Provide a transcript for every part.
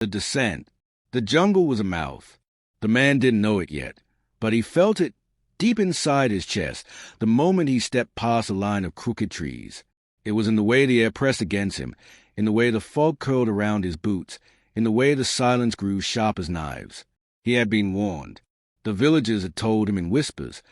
The descent. The jungle was a mouth. The man didn't know it yet, but he felt it deep inside his chest the moment he stepped past a line of crooked trees. It was in the way the air pressed against him, in the way the fog curled around his boots, in the way the silence grew sharp as knives. He had been warned. The villagers had told him in whispers,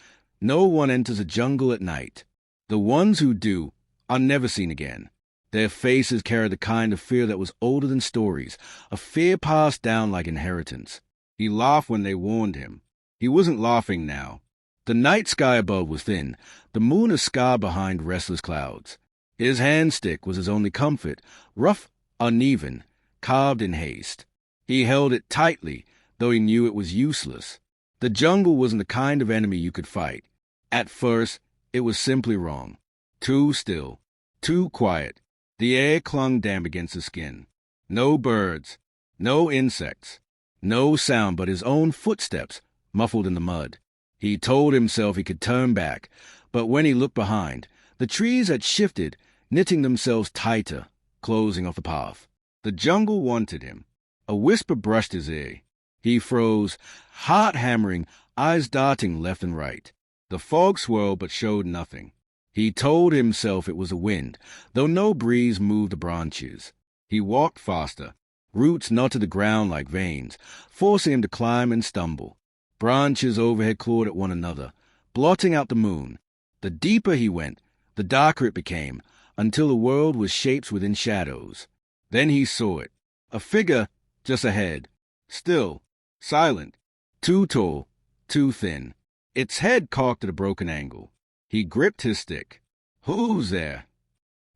"No one enters a jungle at night. The ones who do are never seen again." Their faces carried the kind of fear that was older than stories, a fear passed down like inheritance. He laughed when they warned him. He wasn't laughing now. The night sky above was thin, the moon a scar behind restless clouds. His hand stick was his only comfort, rough, uneven, carved in haste. He held it tightly, though he knew it was useless. The jungle wasn't the kind of enemy you could fight. At first, it was simply wrong. Too still, too quiet. The air clung damp against his skin. No birds, no insects, no sound but his own footsteps, muffled in the mud. He told himself he could turn back, but when he looked behind, the trees had shifted, knitting themselves tighter, closing off the path. The jungle wanted him. A whisper brushed his ear. He froze, heart hammering, eyes darting left and right. The fog swirled but showed nothing. He told himself it was the wind, though no breeze moved the branches. He walked faster. Roots knotted the ground like veins, forcing him to climb and stumble. Branches overhead clawed at one another, blotting out the moon. The deeper he went, the darker it became, until the world was shapes within shadows. Then he saw it, a figure just ahead, still, silent, too tall, too thin, its head cocked at a broken angle. He gripped his stick. "Who's there?"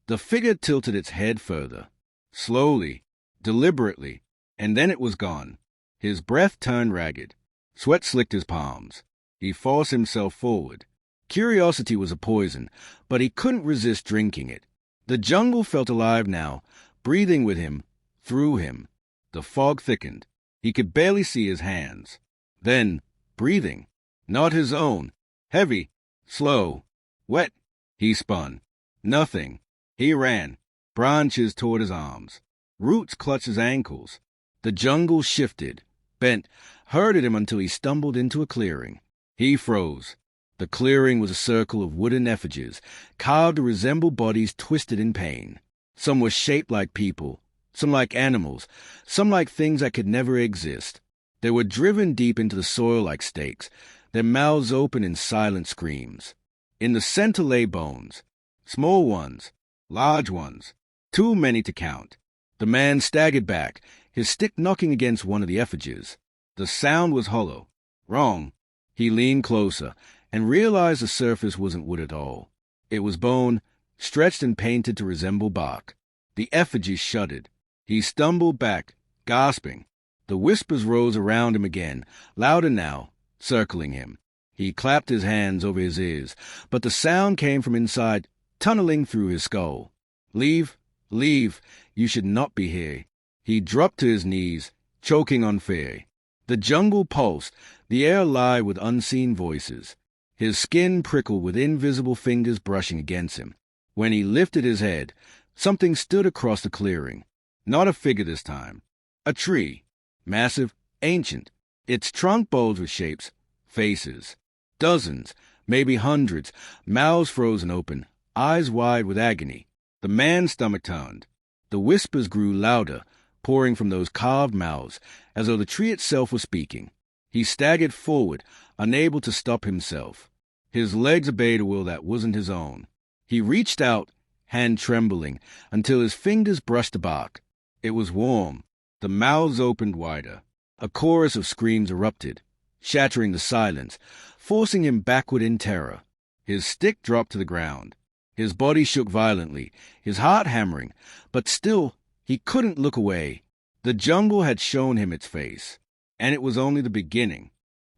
The figure tilted its head further, slowly, deliberately, and then it was gone. His breath turned ragged. Sweat slicked his palms. He forced himself forward. Curiosity was a poison, but he couldn't resist drinking it. The jungle felt alive now, breathing with him, through him. The fog thickened. He could barely see his hands. Then, breathing. Not his own. Heavy, slow, wet. He spun. Nothing. He ran. Branches toward his arms. Roots clutched his ankles. The jungle shifted, bent, herded him until he stumbled into a clearing. He froze. The clearing was a circle of wooden effigies, carved to resemble bodies twisted in pain. Some were shaped like people, some like animals, some like things that could never exist. They were driven deep into the soil like stakes, their mouths open in silent screams. In the center lay bones, small ones, large ones, too many to count. The man staggered back, his stick knocking against one of the effigies. The sound was hollow. Wrong. He leaned closer and realized the surface wasn't wood at all. It was bone, stretched and painted to resemble bark. The effigy shuddered. He stumbled back, gasping. The whispers rose around him again, louder now, circling him. He clapped his hands over his ears, but the sound came from inside, tunneling through his skull. "Leave, leave, you should not be here." He dropped to his knees, choking on fear. The jungle pulsed, the air alive with unseen voices. His skin prickled with invisible fingers brushing against him. When he lifted his head, something stood across the clearing. Not a figure this time. A tree. Massive, ancient. Its trunk bulged with shapes, faces. Dozens, maybe hundreds, mouths frozen open, eyes wide with agony. The man's stomach turned. The whispers grew louder, pouring from those carved mouths, as though the tree itself was speaking. He staggered forward, unable to stop himself. His legs obeyed a will that wasn't his own. He reached out, hand trembling, until his fingers brushed the bark. It was warm. The mouths opened wider. A chorus of screams erupted, shattering the silence, forcing him backward in terror. His stick dropped to the ground. His body shook violently, his heart hammering, but still he couldn't look away. The jungle had shown him its face, and it was only the beginning.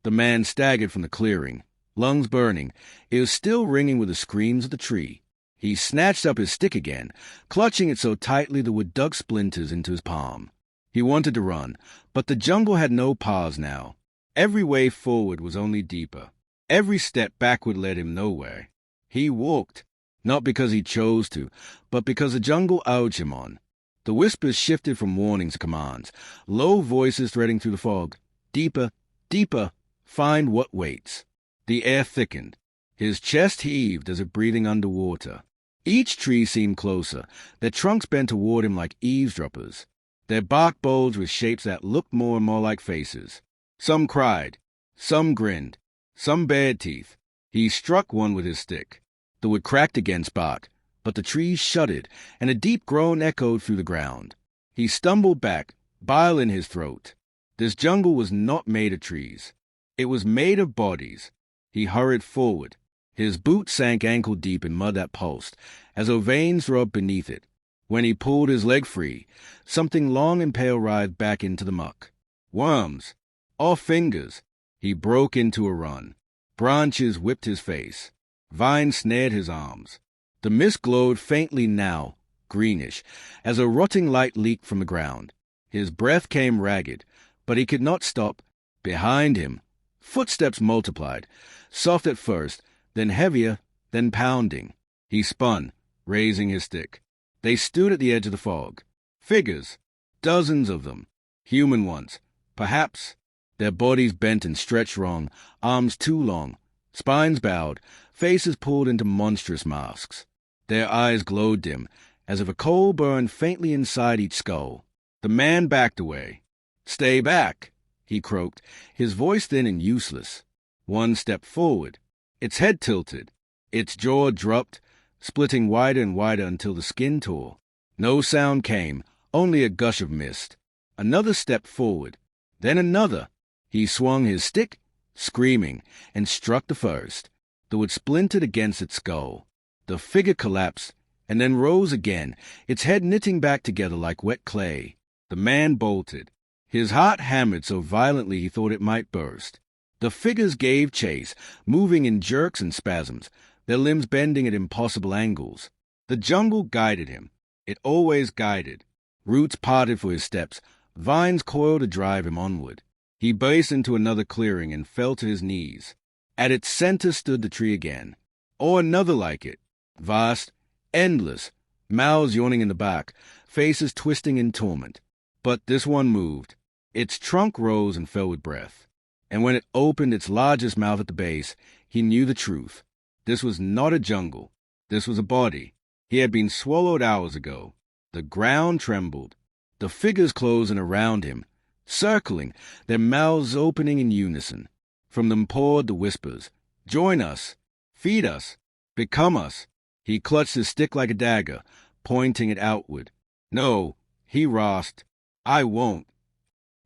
The man staggered from the clearing, lungs burning. It was still ringing with the screams of the tree. He snatched up his stick again, clutching it so tightly the wood dug splinters into his palm. He wanted to run, but the jungle had no pause now. Every way forward was only deeper. Every step backward led him nowhere. He walked, not because he chose to, but because the jungle urged him on. The whispers shifted from warnings to commands, low voices threading through the fog. Deeper, deeper, find what waits. The air thickened. His chest heaved as if breathing underwater. Each tree seemed closer, their trunks bent toward him like eavesdroppers. Their bark bulged with shapes that looked more and more like faces. Some cried, some grinned, some bared teeth. He struck one with his stick. The wood cracked against bark, but the trees shuddered, and a deep groan echoed through the ground. He stumbled back, bile in his throat. This jungle was not made of trees. It was made of bodies. He hurried forward. His boot sank ankle-deep in mud that pulsed, as though veins rubbed beneath it. When he pulled his leg free, something long and pale writhed back into the muck. Worms! All fingers! He broke into a run. Branches whipped his face. Vines snared his arms. The mist glowed faintly now, greenish, as a rotting light leaked from the ground. His breath came ragged, but he could not stop. Behind him, footsteps multiplied, soft at first, then heavier, then pounding. He spun, raising his stick. They stood at the edge of the fog. Figures, dozens of them, human ones, perhaps. Their bodies bent and stretched wrong, arms too long, spines bowed, faces pulled into monstrous masks. Their eyes glowed dim, as if a coal burned faintly inside each skull. The man backed away. "Stay back," he croaked, his voice thin and useless. One stepped forward. Its head tilted. Its jaw dropped, splitting wider and wider until the skin tore. No sound came, only a gush of mist. Another stepped forward. Then another. He swung his stick, screaming, and struck the first. The wood splintered against its skull. The figure collapsed, and then rose again, its head knitting back together like wet clay. The man bolted. His heart hammered so violently he thought it might burst. The figures gave chase, moving in jerks and spasms, their limbs bending at impossible angles. The jungle guided him. It always guided. Roots parted for his steps, vines coiled to drive him onward. He burst into another clearing and fell to his knees. At its center stood the tree again, or another like it, vast, endless, mouths yawning in the back, faces twisting in torment. But this one moved. Its trunk rose and fell with breath. And when it opened its largest mouth at the base, he knew the truth. This was not a jungle. This was a body. He had been swallowed hours ago. The ground trembled. The figures closed in around him, circling, their mouths opening in unison. From them poured the whispers. "Join us. Feed us. Become us." He clutched his stick like a dagger, pointing it outward. "No," he rasped. "I won't."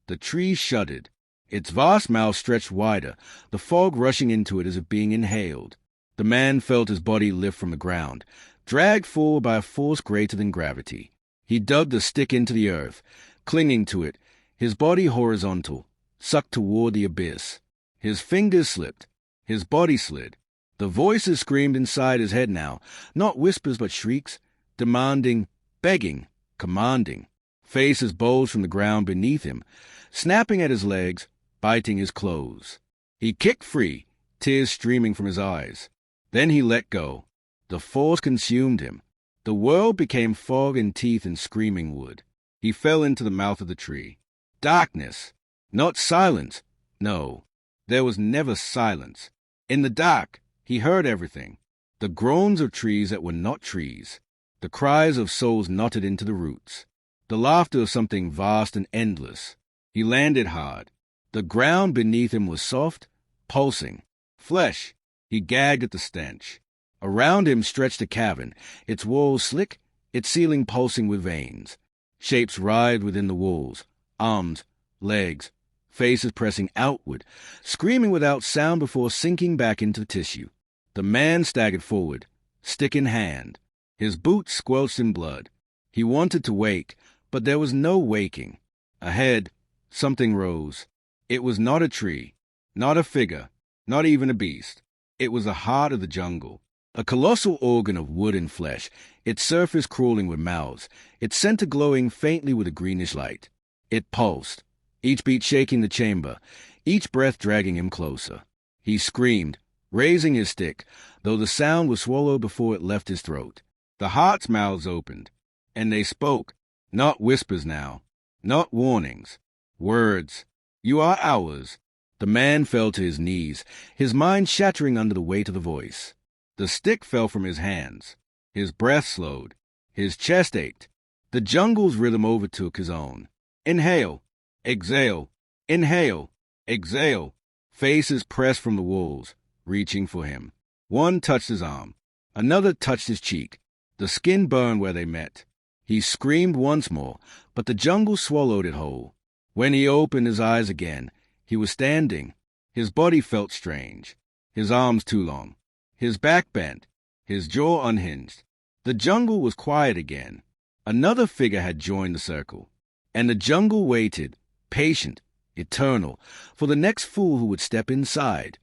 The tree shuddered. Its vast mouth stretched wider, the fog rushing into it as if being inhaled. The man felt his body lift from the ground, dragged forward by a force greater than gravity. He dug the stick into the earth, clinging to it, his body horizontal, sucked toward the abyss. His fingers slipped. His body slid. The voices screamed inside his head now, not whispers but shrieks, demanding, begging, commanding. Faces bulged from the ground beneath him, snapping at his legs, biting his clothes. He kicked free, tears streaming from his eyes. Then he let go. The force consumed him. The world became fog and teeth and screaming wood. He fell into the mouth of the tree. Darkness. Not silence. No, there was never silence. In the dark, he heard everything. The groans of trees that were not trees. The cries of souls knotted into the roots. The laughter of something vast and endless. He landed hard. The ground beneath him was soft, pulsing. Flesh. He gagged at the stench. Around him stretched a cavern, its walls slick, its ceiling pulsing with veins. Shapes writhed within the walls, arms, legs, faces pressing outward, screaming without sound before sinking back into the tissue. The man staggered forward, stick in hand. His boots squelched in blood. He wanted to wake, but there was no waking. Ahead, something rose. It was not a tree, not a figure, not even a beast. It was the heart of the jungle, a colossal organ of wood and flesh, its surface crawling with mouths, its center glowing faintly with a greenish light. It pulsed, each beat shaking the chamber, each breath dragging him closer. He screamed, raising his stick, though the sound was swallowed before it left his throat. The heart's mouths opened, and they spoke, Not whispers now. Not warnings. Words. You are ours. The man fell to his knees, his mind shattering under the weight of the voice. The stick fell from his hands. His breath slowed. His chest ached. The jungle's rhythm overtook his own. Inhale. Exhale. Inhale. Exhale. Faces pressed from the wolves, reaching for him. One touched his arm. Another touched his cheek. The skin burned where they met. He screamed once more, but the jungle swallowed it whole. When he opened his eyes again, he was standing. His body felt strange. His arms too long. His back bent. His jaw unhinged. The jungle was quiet again. Another figure had joined the circle. And the jungle waited, patient, eternal, for the next fool who would step inside.